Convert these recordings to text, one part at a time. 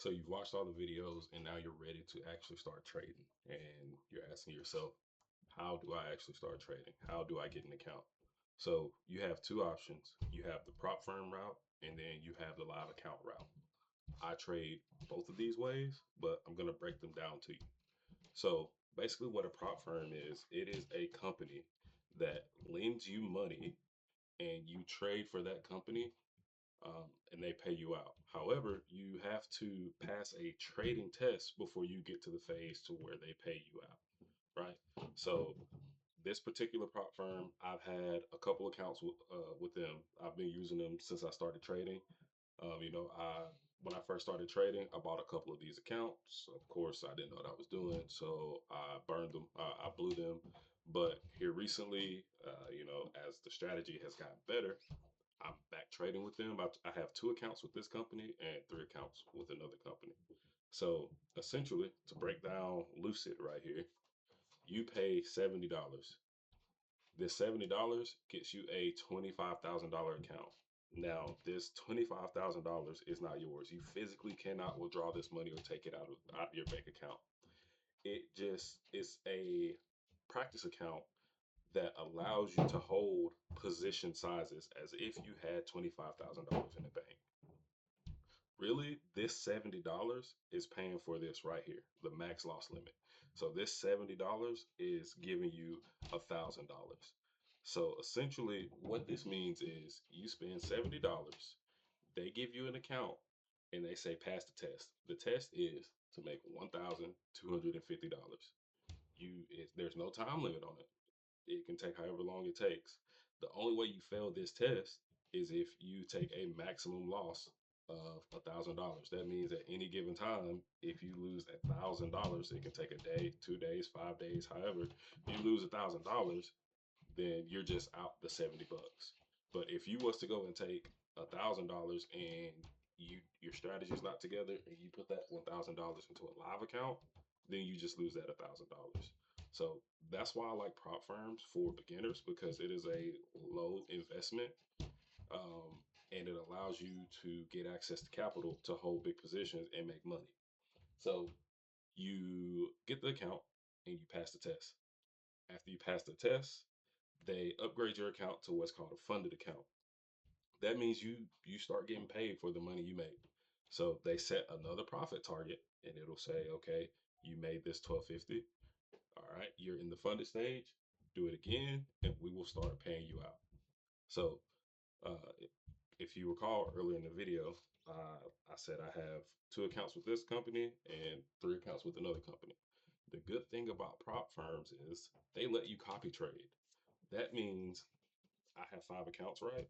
So you've watched all the videos and now you're ready to actually start trading. And you're asking yourself, how do I actually start trading? How do I get an account? So you have two options. You have the prop firm route and then you have the live account route. I trade both of these ways, but I'm going to break them down to you. So basically, what a prop firm is, it is a company that lends you money and you trade for that company, and they pay you out. However, you have to pass a trading test before you get to the phase to where they pay you out, right? So this particular prop firm, I've had a couple accounts with them. I've been using them since I started trading. I when I first started trading, I bought a couple of these accounts. Of course, I didn't know what I was doing, so I burned them. I blew them. But here recently, as the strategy has gotten better, I'm back trading with them. I have two accounts with this company and three accounts with another company. So essentially, to break down Lucid right here, you pay $70. This $70 gets you a $25,000 account. Now, this $25,000 is not yours. You physically cannot withdraw this money or take it out of your bank account. It just is a practice account that allows you to hold position sizes as if you had $25,000 in the bank. Really, this $70 is paying for this right here, the max loss limit. So this $70 is giving you $1,000. So essentially, what this means is you spend $70, they give you an account, and they say pass the test. The test is to make $1,250. There's no time limit on it. It can take however long it takes. The only way you fail this test is if you take a maximum loss of $1,000. That means at any given time, if you lose $1,000, it can take a day, 2 days, 5 days, however. You lose $1,000, then you're just out the $70. But if you was to go and take $1,000 and your strategy is not together and you put that $1,000 into a live account, then you just lose that $1,000. So that's why I like prop firms for beginners because it is a low investment, um, and it allows you to get access to capital to hold big positions and make money. So you get the account and you pass the test. After you pass the test, they upgrade your account to what's called a funded account. That means you start getting paid for the money you make. So they set another profit target and it'll say, okay, you made this 1250. All right, you're in the funded stage. Do it again, and we will start paying you out. So, uh, if you recall earlier in the video, I said I have two accounts with this company and three accounts with another company. The good thing about prop firms is they let you copy trade. That means I have five accounts, right?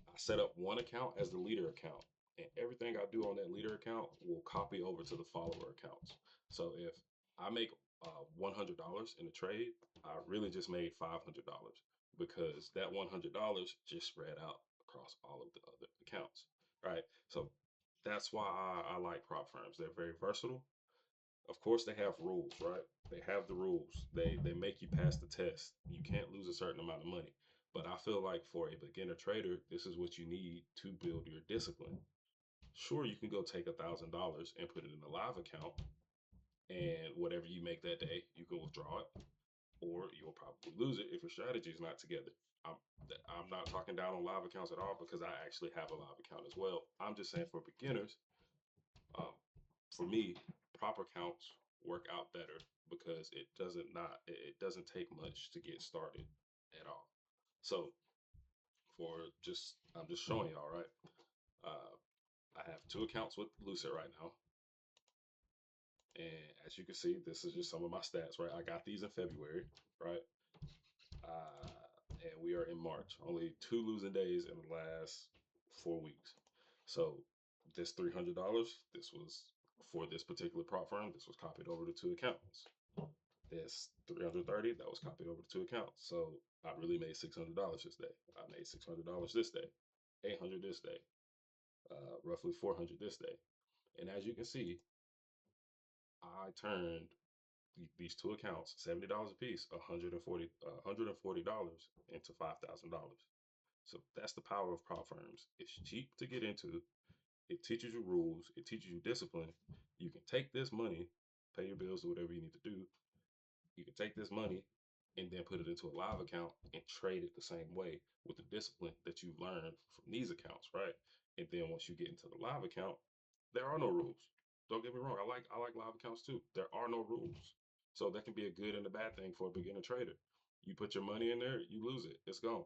I set up one account as the leader account, and everything I do on that leader account will copy over to the follower accounts. So if I make $100 in a trade, I really just made $500 because that $100 just spread out across all of the other accounts, right? So that's why I like prop firms. They're very versatile. Of course, they have rules, right? They have the rules. They make you pass the test. You can't lose a certain amount of money. But I feel like for a beginner trader, this is what you need to build your discipline. Sure, you can go take $1,000 and put it in a live account, and whatever you make that day, you can withdraw it, or you'll probably lose it if your strategy is not together. I'm I'm not talking down on live accounts at all because I actually have a live account as well. I'm just saying for beginners, um, for me, proper accounts work out better because it doesn't take much to get started at all. So I'm just showing y'all, right? Uh, I have two accounts with Lucid right now, and as you can see, this is just some of my stats, right? I got these in February, right? Uh, and we are in March. Only two losing days in the last 4 weeks. So this $300, this was for this particular prop firm. This was copied over to two accounts. This 330, that was copied over to two accounts. So I really made $600 this day. I made $600 this day, 800 this day, roughly 400 this day. And as you can see, I turned these two accounts, $70 a piece, $140 into $5,000. So that's the power of prop firms. It's cheap to get into. It teaches you rules. It teaches you discipline. You can take this money, pay your bills or whatever you need to do. You can take this money and then put it into a live account and trade it the same way with the discipline that you've learned from these accounts, right? And then once you get into the live account, there are no rules. Don't get me wrong. I like live accounts too. There are no rules. So that can be a good and a bad thing for a beginner trader. You put your money in there, you lose it. It's gone.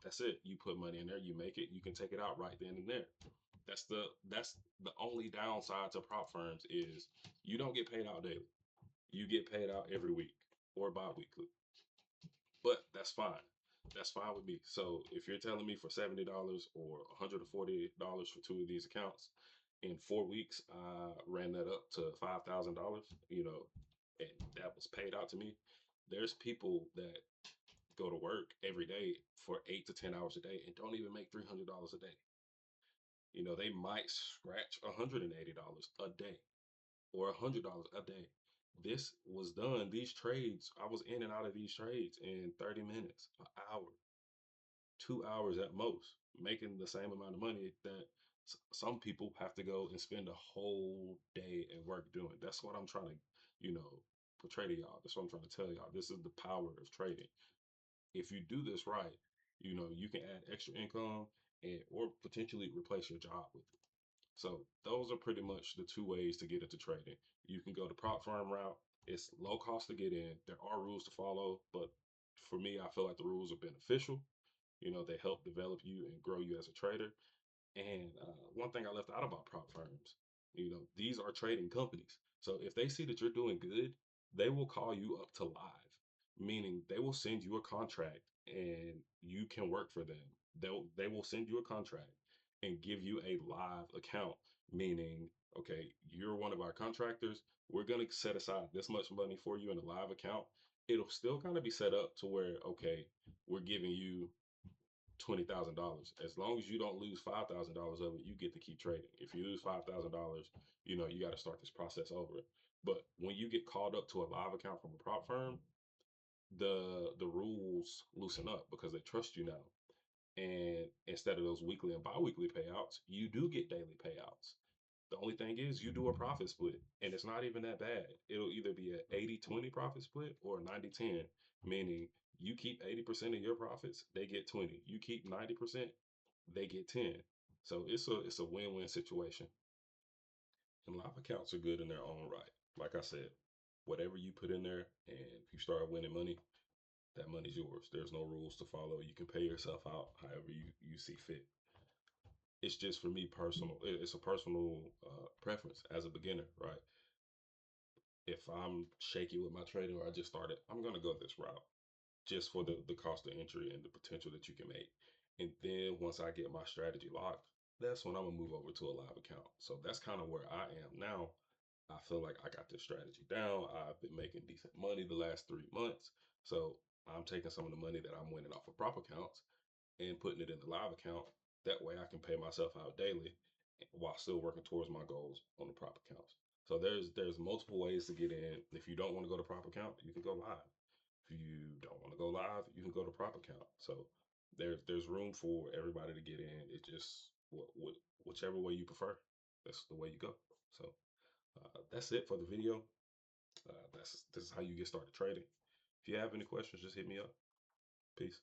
That's it. You put money in there, you make it, you can take it out right then and there. That's the only downside to prop firms is you don't get paid out daily. You get paid out every week or bi-weekly. But that's fine. That's fine with me. So if you're telling me for $70 or $140 for two of these accounts, in 4 weeks, I ran that up to $5,000, and that was paid out to me. There's people that go to work every day for 8 to 10 hours a day and don't even make $300 a day. They might scratch $180 a day or $100 a day. This was done, these trades, I was in and out of these trades in 30 minutes, an hour, 2 hours at most, making the same amount of money that some people have to go and spend a whole day at work doing. That's what I'm trying to, you know, portray to y'all. That's what I'm trying to tell y'all. This is the power of trading. If you do this right, you can add extra income and or potentially replace your job with it. So those are pretty much the two ways to get into trading. You can go the prop firm route. It's low cost to get in. There are rules to follow, but for me, I feel like the rules are beneficial. They help develop you and grow you as a trader. And one thing I left out about prop firms, these are trading companies. So if they see that you're doing good, they will call you up to live, meaning they will send you a contract and you can work for them. They will send you a contract and give you a live account, meaning, okay, you're one of our contractors. We're gonna set aside this much money for you in a live account. It'll still kind of be set up to where, okay, we're giving you $20,000. As long as you don't lose $5,000 of it, you get to keep trading. If you lose $5,000, you got to start this process over. But when you get called up to a live account from a prop firm, the rules loosen up because they trust you now. And instead of those weekly and bi-weekly payouts, you do get daily payouts. The only thing is you do a profit split, and it's not even that bad. It'll either be an 80-20 profit split or a 90-10, meaning you keep 80% of your profits, they get 20. You keep 90%, they get 10. So it's a win-win situation. And live accounts are good in their own right. Like I said, whatever you put in there and if you start winning money, that money's yours. There's no rules to follow. You can pay yourself out however you see fit. It's just for me personal. It's a personal preference as a beginner, right? If I'm shaky with my trading or I just started, I'm gonna go this route just for the cost of entry and the potential that you can make. And then once I get my strategy locked, that's when I'm gonna move over to a live account. So that's kind of where I am now. I feel like I got this strategy down. I've been making decent money the last 3 months. So I'm taking some of the money that I'm winning off of prop accounts and putting it in the live account. That way I can pay myself out daily while still working towards my goals on the prop accounts. So there's multiple ways to get in. If you don't want to go to prop account, you can go live. If you don't want to go live, you can go to prop account. So there's room for everybody to get in. It's just whichever way you prefer. That's the way you go. So that's it for the video. This is how you get started trading. If you have any questions, just hit me up. Peace.